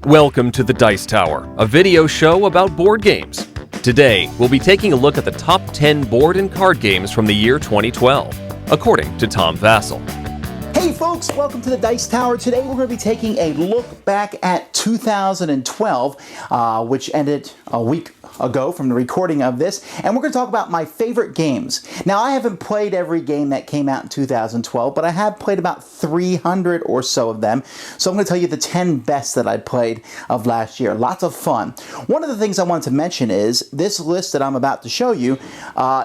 Welcome to the Dice Tower, a video show about board games. Today, we'll be taking a look at the top 10 board and card games from the year 2012, according to Tom Vasel. Hey folks, welcome to the Dice Tower. Today we're going to be taking a look back at 2012, which ended a week ago from the recording of this, and we're going to talk about my favorite games. Now, I haven't played every game that came out in 2012, but I have played about 300 or so of them, so I'm going to tell you the 10 best that I played of last year. Lots of fun. One of the things I wanted to mention is this list that I'm about to show you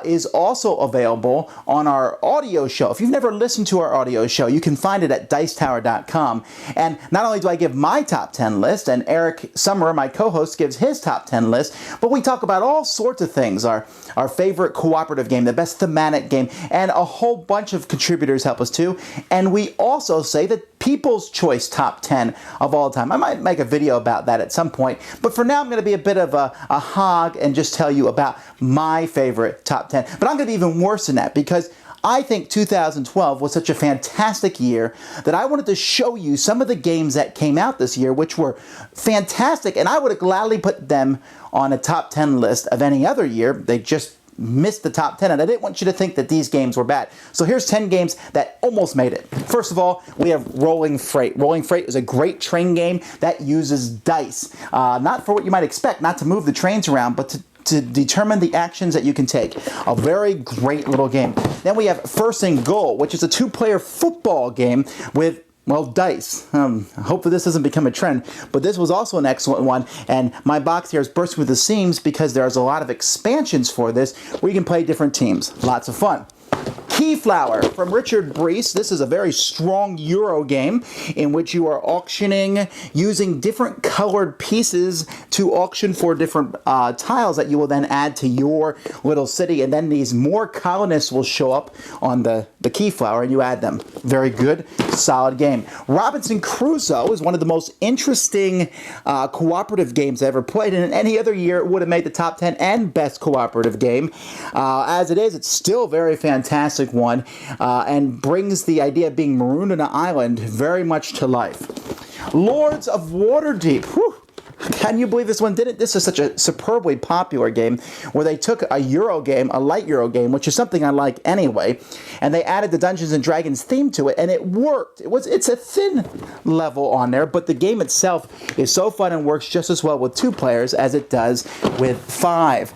is also available on our audio show. If you've never listened to our audio show, you can find it at dicetower.com, and not only do I give my top 10 list, and Eric Summerer, my co-host, gives his top 10 list, but we talk about all sorts of things, our favorite cooperative game, the best thematic game, and a whole bunch of contributors help us too. And we also say that People's Choice top 10 of all time. I might make a video about that at some point, but for now I'm going to be a bit of a hog and just tell you about my favorite top 10. But I'm going to be even worse than that, because I think 2012 was such a fantastic year that I wanted to show you some of the games that came out this year, which were fantastic, and I would have gladly put them on a top 10 list of any other year. They just missed the top 10, and I didn't want you to think that these games were bad. So here's 10 games that almost made it. First of all, we have Rolling Freight. Rolling Freight is a great train game that uses dice. Not for what you might expect, not to move the trains around, but to determine the actions that you can take. A very great little game. Then we have First and Goal, which is a two-player football game with, well, dice. Hopefully this doesn't become a trend, but this was also an excellent one, and my box here is bursting with the seams because there's a lot of expansions for this where you can play different teams. Lots of fun. Keyflower from Richard Breese. This is a very strong Euro game in which you are auctioning using different colored pieces to auction for different tiles that you will then add to your little city, and then these more colonists will show up on the Keyflower and you add them. Very good, solid game. Robinson Crusoe is one of the most interesting cooperative games I ever played, and in any other year it would have made the top 10 and best cooperative game. As it is, it's still very fantastic one, and brings the idea of being marooned on an island very much to life. Lords of Waterdeep. Whew. Can you believe this one didn't? This is such a superbly popular game where they took a Euro game, a light Euro game, which is something I like anyway, and they added the Dungeons and Dragons theme to it, and it worked. It's a thin level on there, but the game itself is so fun and works just as well with 2 players as it does with 5.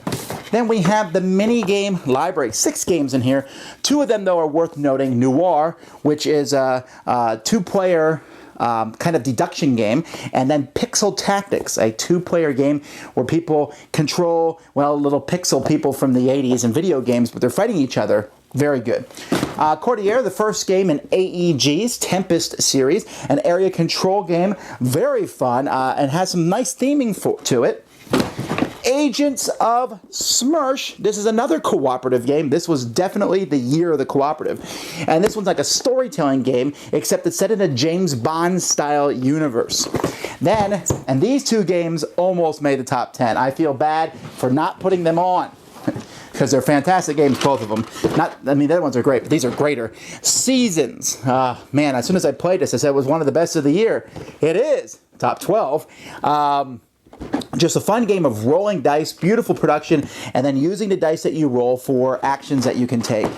Then we have the mini game library. 6 games in here. 2 of them, though, are worth noting. Noir, which is a 2-player kind of deduction game, and then Pixel Tactics, a 2-player game where people control, well, little pixel people from the 80s in video games, but they're fighting each other. Very good. Courtier, the first game in AEG's Tempest series, an area control game. Very fun, and has some nice theming to it. Agents of Smersh. This is another cooperative game. This was definitely the year of the cooperative. And this one's like a storytelling game, except it's set in a James Bond-style universe. Then, and these 2 games almost made the top 10. I feel bad for not putting them on, because they're fantastic games, both of them. The other ones are great, but these are greater. Seasons. Man, as soon as I played this, I said it was one of the best of the year. It is. Top 12. Just a fun game of rolling dice, beautiful production, and then using the dice that you roll for actions that you can take.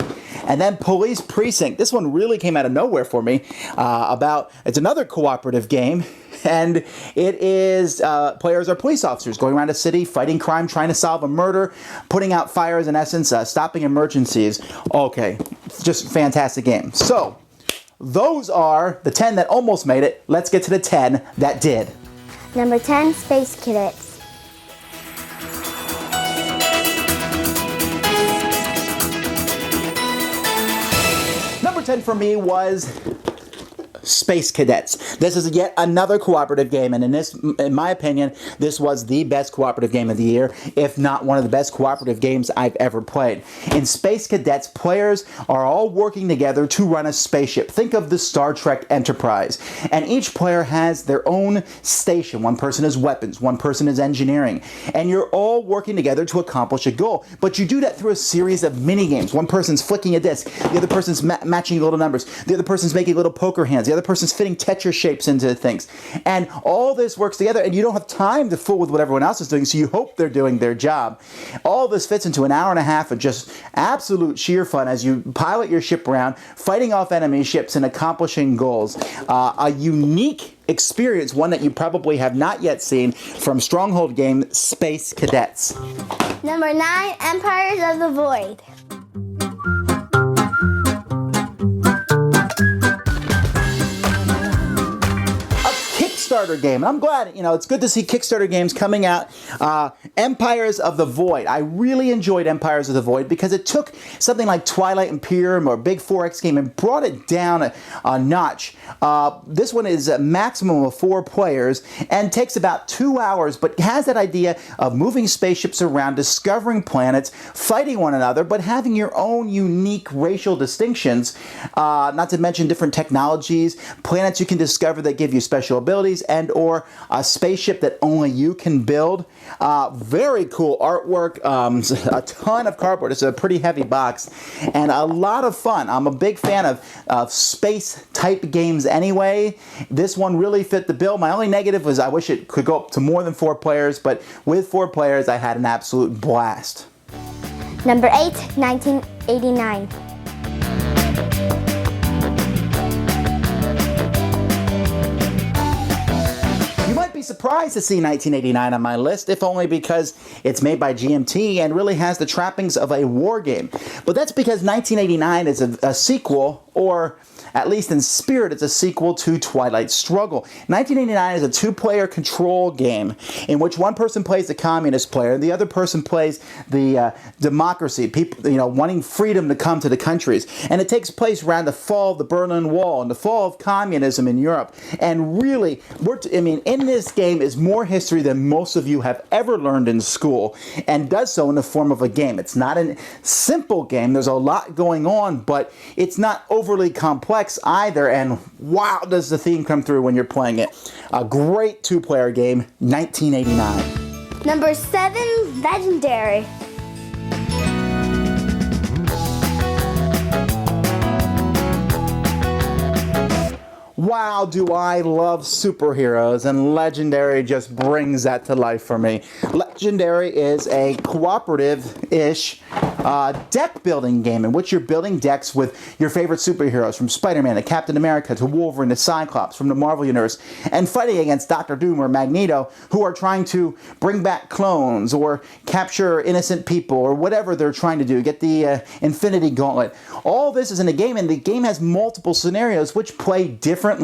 And then Police Precinct. This one really came out of nowhere for me. It's another cooperative game, and it is players are police officers going around a city, fighting crime, trying to solve a murder, putting out fires, in essence, stopping emergencies. Okay, just fantastic game. So, those are the 10 that almost made it. Let's get to the 10 that did. Number 10, Space Cadets. Number 10 for me was Space Cadets. This is yet another cooperative game, and in my opinion, this was the best cooperative game of the year, if not one of the best cooperative games I've ever played. In Space Cadets, players are all working together to run a spaceship. Think of the Star Trek Enterprise. And each player has their own station. One person is weapons, one person is engineering, and you're all working together to accomplish a goal. But you do that through a series of mini games. One person's flicking a disc, the other person's matching little numbers, the other person's making little poker hands, the other person's fitting Tetris shapes into things. And all this works together, and you don't have time to fool with what everyone else is doing, so you hope they're doing their job. All this fits into an hour and a half of just absolute sheer fun as you pilot your ship around, fighting off enemy ships and accomplishing goals. A unique experience, one that you probably have not yet seen, from stronghold game Space Cadets. Number 9, Empires of the Void. Kickstarter game. And I'm glad, it's good to see Kickstarter games coming out. Empires of the Void. I really enjoyed Empires of the Void because it took something like Twilight Imperium or Big 4X game and brought it down a notch. This one is a maximum of 4 players and takes about 2 hours, but has that idea of moving spaceships around, discovering planets, fighting one another, but having your own unique racial distinctions, not to mention different technologies, planets you can discover that give you special abilities, and or a spaceship that only you can build. Very cool artwork, a ton of cardboard. It's a pretty heavy box and a lot of fun. I'm a big fan of space type games anyway. This one really fit the bill. My only negative was I wish it could go up to more than 4 players, but with 4 players I had an absolute blast. Number 8, 1989. Be surprised to see 1989 on my list, if only because it's made by GMT and really has the trappings of a war game. But that's because 1989 is a sequel, or at least in spirit, it's a sequel to Twilight Struggle. 1989 is a 2-player control game in which one person plays the communist player and the other person plays the democracy, people, wanting freedom to come to the countries. And it takes place around the fall of the Berlin Wall and the fall of communism in Europe. And really, in this game is more history than most of you have ever learned in school, and does so in the form of a game. It's not a simple game. There's a lot going on, but it's not overly complex either, and wow, does the theme come through when you're playing it. A great 2-player game, 1989. Number 7, Legendary. Wow, do I love superheroes, and Legendary just brings that to life for me. Legendary is a cooperative-ish deck building game in which you're building decks with your favorite superheroes, from Spider-Man to Captain America to Wolverine to Cyclops from the Marvel Universe, and fighting against Dr. Doom or Magneto, who are trying to bring back clones or capture innocent people or whatever they're trying to do, get the Infinity Gauntlet. All this is in a game, and the game has multiple scenarios which play differently.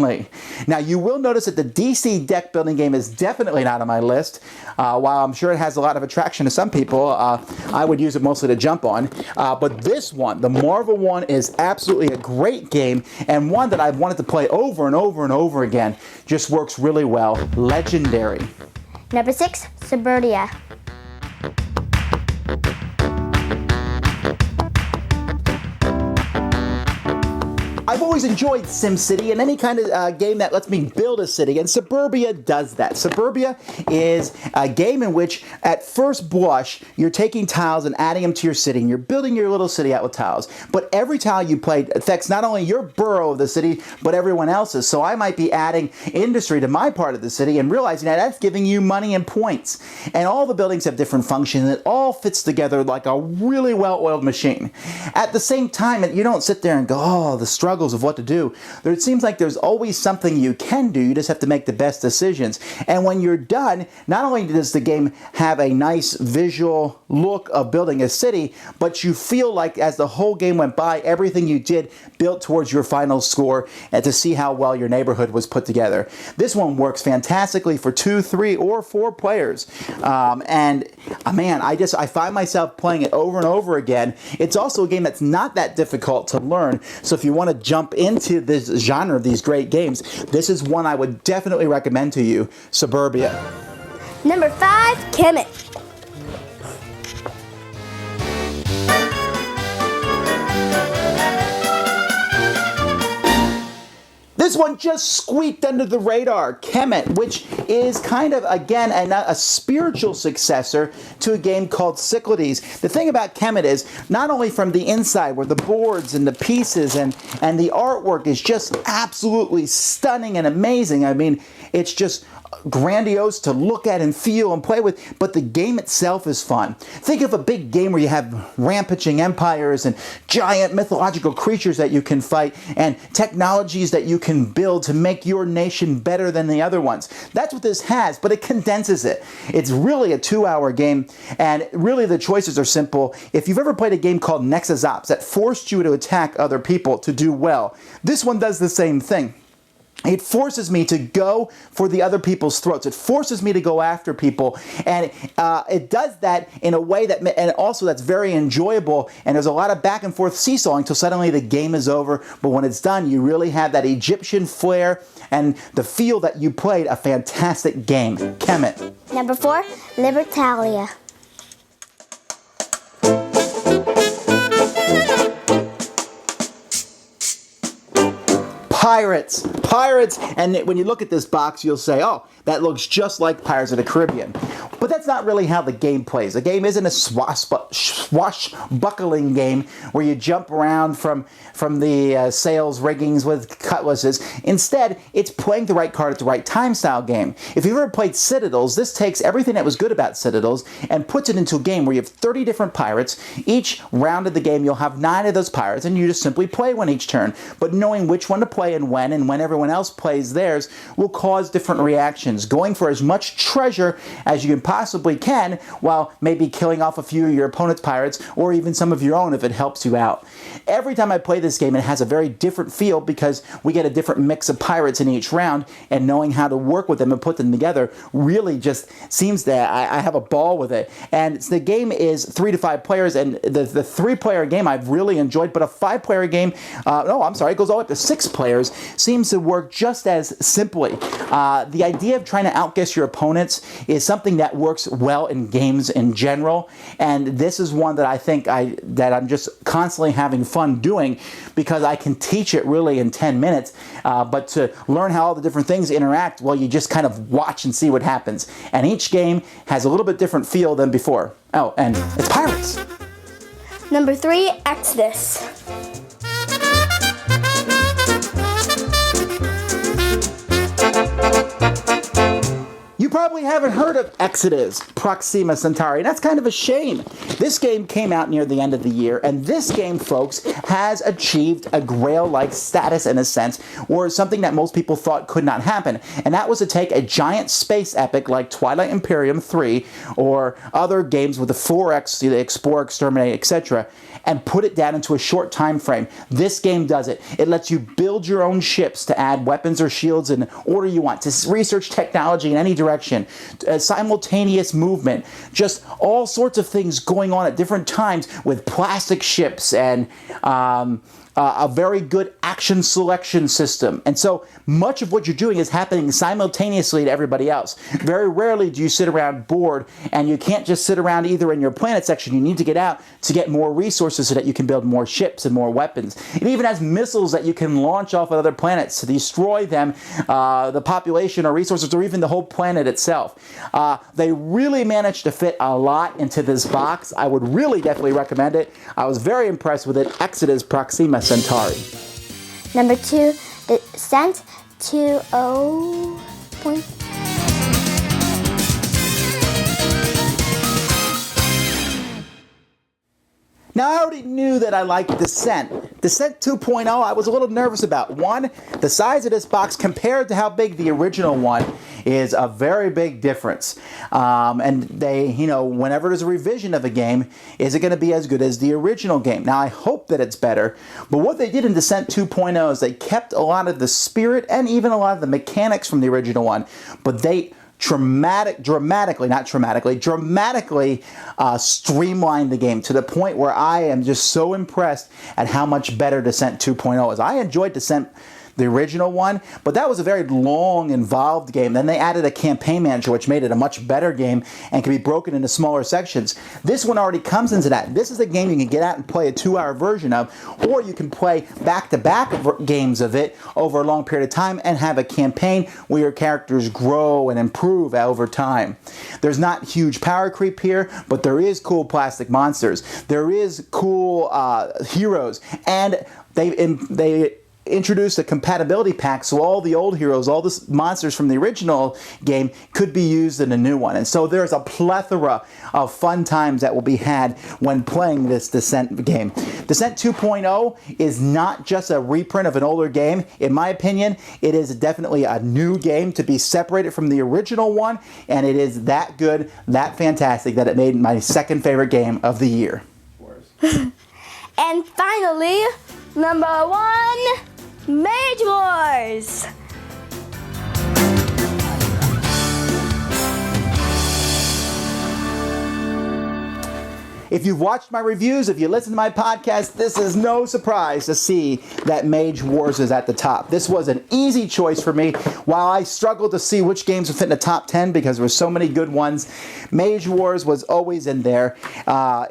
Now, you will notice that the DC deck building game is definitely not on my list. While I'm sure it has a lot of attraction to some people, I would use it mostly to jump on. But this one, the Marvel one, is absolutely a great game, and one that I've wanted to play over and over and over again. Just works really well. Legendary. Number 6, Suburbia. I've always enjoyed SimCity and any kind of game that lets me build a city, and Suburbia does that. Suburbia is a game in which, at first blush, you're taking tiles and adding them to your city, and you're building your little city out with tiles. But every tile you play affects not only your borough of the city, but everyone else's. So I might be adding industry to my part of the city and realizing that that's giving you money and points. And all the buildings have different functions, and it all fits together like a really well-oiled machine. At the same time, you don't sit there and go, oh, the struggles of what to do. It seems like there's always something you can do. You just have to make the best decisions. And when you're done, not only does the game have a nice visual look of building a city, but you feel like as the whole game went by, everything you did built towards your final score, and to see how well your neighborhood was put together. This one works fantastically for 2, 3, or 4 players. Man, I find myself playing it over and over again. It's also a game that's not that difficult to learn. So if you want to jump into this genre of these great games, this is one I would definitely recommend to you, Suburbia. Number 5, Kemet. This This one just squeaked under the radar, Kemet, which is kind of, again, a spiritual successor to a game called Cyclades. The thing about Kemet is, not only from the inside, where the boards and the pieces and the artwork is just absolutely stunning and amazing. I mean, it's just grandiose to look at and feel and play with, but the game itself is fun. Think of a big game where you have rampaging empires and giant mythological creatures that you can fight and technologies that you can build to make your nation better than the other ones. That's what this has, but it condenses it. It's really a 2-hour game, and really the choices are simple. If you've ever played a game called Nexus Ops that forced you to attack other people to do well, this one does the same thing. It forces me to go for the other people's throats. It forces me to go after people, and it does that in a way that, and also that's very enjoyable, and there's a lot of back and forth seesawing until suddenly the game is over, but when it's done, you really have that Egyptian flair and the feel that you played a fantastic game. Kemet. Number 4, Libertalia. Pirates, and when you look at this box, you'll say, oh, that looks just like Pirates of the Caribbean. But that's not really how the game plays. The game isn't a swashbuckling game where you jump around from the sails riggings with cutlasses. Instead, it's playing the right card at the right time style game. If you've ever played Citadels, this takes everything that was good about Citadels and puts it into a game where you have 30 different pirates. Each round of the game, you'll have 9 of those pirates, and you just simply play one each turn. But knowing which one to play and when everyone else plays theirs will cause different reactions. Going for as much treasure as you possibly can while maybe killing off a few of your opponent's pirates or even some of your own if it helps you out. Every time I play this game, it has a very different feel because we get a different mix of pirates in each round, and knowing how to work with them and put them together really just seems that I have a ball with it. And the game is 3 to 5 players, and the 3-player game I've really enjoyed, but a 5-player game, it goes all the way up to 6 players, seems to work just as simply. The idea of trying to outguess your opponents is something that works well in games in general, and this is one that I think that I'm just constantly having fun doing because I can teach it really in 10 minutes, but to learn how all the different things interact, well, you just kind of watch and see what happens. And each game has a little bit different feel than before. Oh, and it's pirates. Number 3, Exodus. You probably haven't heard of Exodus Proxima Centauri, and that's kind of a shame. This game came out near the end of the year, and this game, folks, has achieved a Grail-like status in a sense, or something that most people thought could not happen, and that was to take a giant space epic like Twilight Imperium 3, or other games with the 4X, the Explore, Exterminate, etc., and put it down into a short time frame. This game does it. It lets you build your own ships to add weapons or shields in order you want, to research technology in any direction, simultaneous movement, just all sorts of things going on at different times with plastic ships and a very good action selection system. And so much of what you're doing is happening simultaneously to everybody else. Very rarely do you sit around bored, and you can't just sit around either in your planet section. You need to get out to get more resources so that you can build more ships and more weapons. It even has missiles that you can launch off of other planets to destroy them, the population or resources, or even the whole planet itself. They really managed to fit a lot into this box. I would really definitely recommend it. I was very impressed with it. Exodus Proxima Centauri. Number 2, Descent 2.0. Now, I already knew that I liked Descent. Descent 2.0 I was a little nervous about. One, the size of this box compared to how big the original one is a very big difference. And they, whenever there's a revision of a game, is it going to be as good as the original game? Now, I hope that it's better, but what they did in Descent 2.0 is they kept a lot of the spirit and even a lot of the mechanics from the original one, but they dramatically streamlined the game to the point where I am just so impressed at how much better Descent 2.0 is. I enjoyed Descent the original one, but that was a very long, involved game. Then they added a campaign manager, which made it a much better game and can be broken into smaller sections. This one already comes into that. This is a game you can get out and play a 2-hour version of, or you can play back-to-back games of it over a long period of time and have a campaign where your characters grow and improve over time. There's not huge power creep here, but there is cool plastic monsters. There is cool heroes, and they introduced a compatibility pack, so all the old heroes, all the monsters from the original game could be used in a new one. And so there's a plethora of fun times that will be had when playing this Descent game. Descent 2.0 is not just a reprint of an older game. In my opinion, it is definitely a new game to be separated from the original one, and it is that good, that fantastic, that it made my second favorite game of the year. And finally, number 1, Mage Wars. If you've watched my reviews, if you listen to my podcast, this is no surprise to see that Mage Wars is at the top. This was an easy choice for me. While I struggled to see which games would fit in the top 10 because there were so many good ones, Mage Wars was always in there.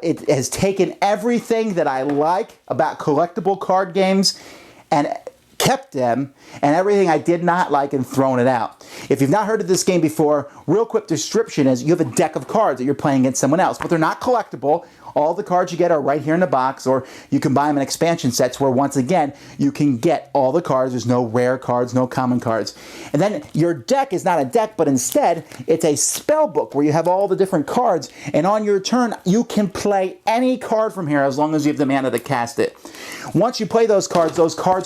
It has taken everything that I like about collectible card games and kept them, and everything I did not like and thrown it out. If you've not heard of this game before, real quick description is you have a deck of cards that you're playing against someone else, but they're not collectible. All the cards you get are right here in the box, or you can buy them in expansion sets where, once again, you can get all the cards. There's no rare cards, no common cards. And then your deck is not a deck, but instead, it's a spell book where you have all the different cards, and on your turn, you can play any card from here as long as you have the mana to cast it. Once you play those cards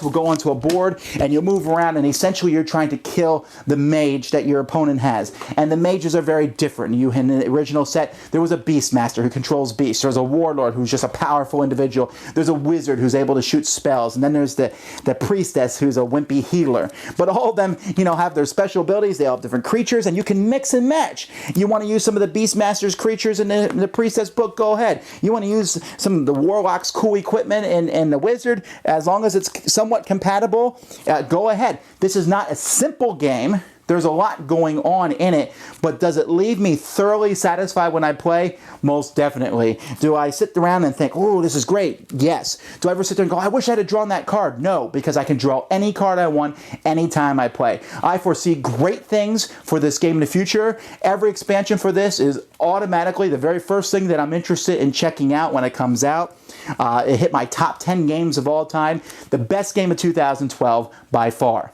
will go onto a board, and you'll move around, and essentially you're trying to kill the mage that your opponent has. And the mages are very different. In the original set, there was a Beastmaster who controls beasts. There's a warlord who's just a powerful individual. There's a wizard who's able to shoot spells, and then there's the priestess who's a wimpy healer. But all of them, have their special abilities. They all have different creatures, and you can mix and match. You want to use some of the Beastmaster's creatures in the priestess book, go ahead. You want to use some of the warlock's cool equipment in the wizard, as long as it's somewhat compatible, go ahead. This is not a simple game. There's a lot going on in it, but does it leave me thoroughly satisfied when I play? Most definitely. Do I sit around and think, oh, this is great? Yes. Do I ever sit there and go, I wish I had drawn that card? No, because I can draw any card I want anytime I play. I foresee great things for this game in the future. Every expansion for this is automatically the very first thing that I'm interested in checking out when it comes out. It hit my top 10 games of all time. The best game of 2012 by far.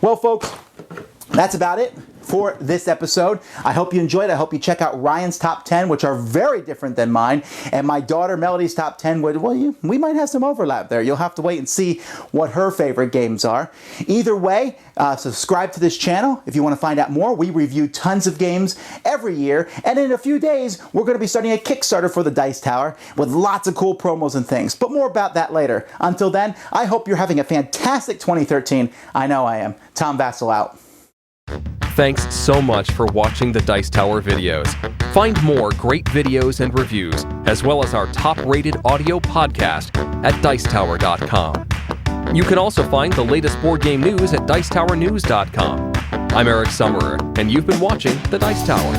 Well, folks, that's about it for this episode. I hope you enjoyed it. I hope you check out Ryan's top 10, which are very different than mine, and my daughter Melody's top 10. We might have some overlap there. You'll have to wait and see what her favorite games are. Either way, subscribe to this channel if you want to find out more. We review tons of games every year, and in a few days, we're going to be starting a Kickstarter for the Dice Tower with lots of cool promos and things, but more about that later. Until then, I hope you're having a fantastic 2013. I know I am. Tom Vasel out. Thanks so much for watching the Dice Tower videos. Find more great videos and reviews, as well as our top-rated audio podcast at Dicetower.com. You can also find the latest board game news at Dicetowernews.com. I'm Eric Summerer, and you've been watching The Dice Tower.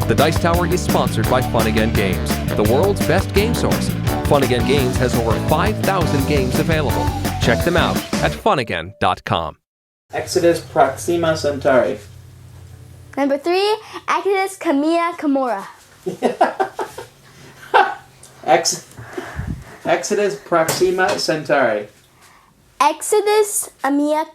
The Dice Tower is sponsored by Fun Again Games, the world's best game source. Fun Again Games has over 5,000 games available. Check them out at funagain.com. Exodus Proxima Centauri. Number 3, Exodus Kamiya Kimura. Exodus Proxima Centauri. Exodus Samia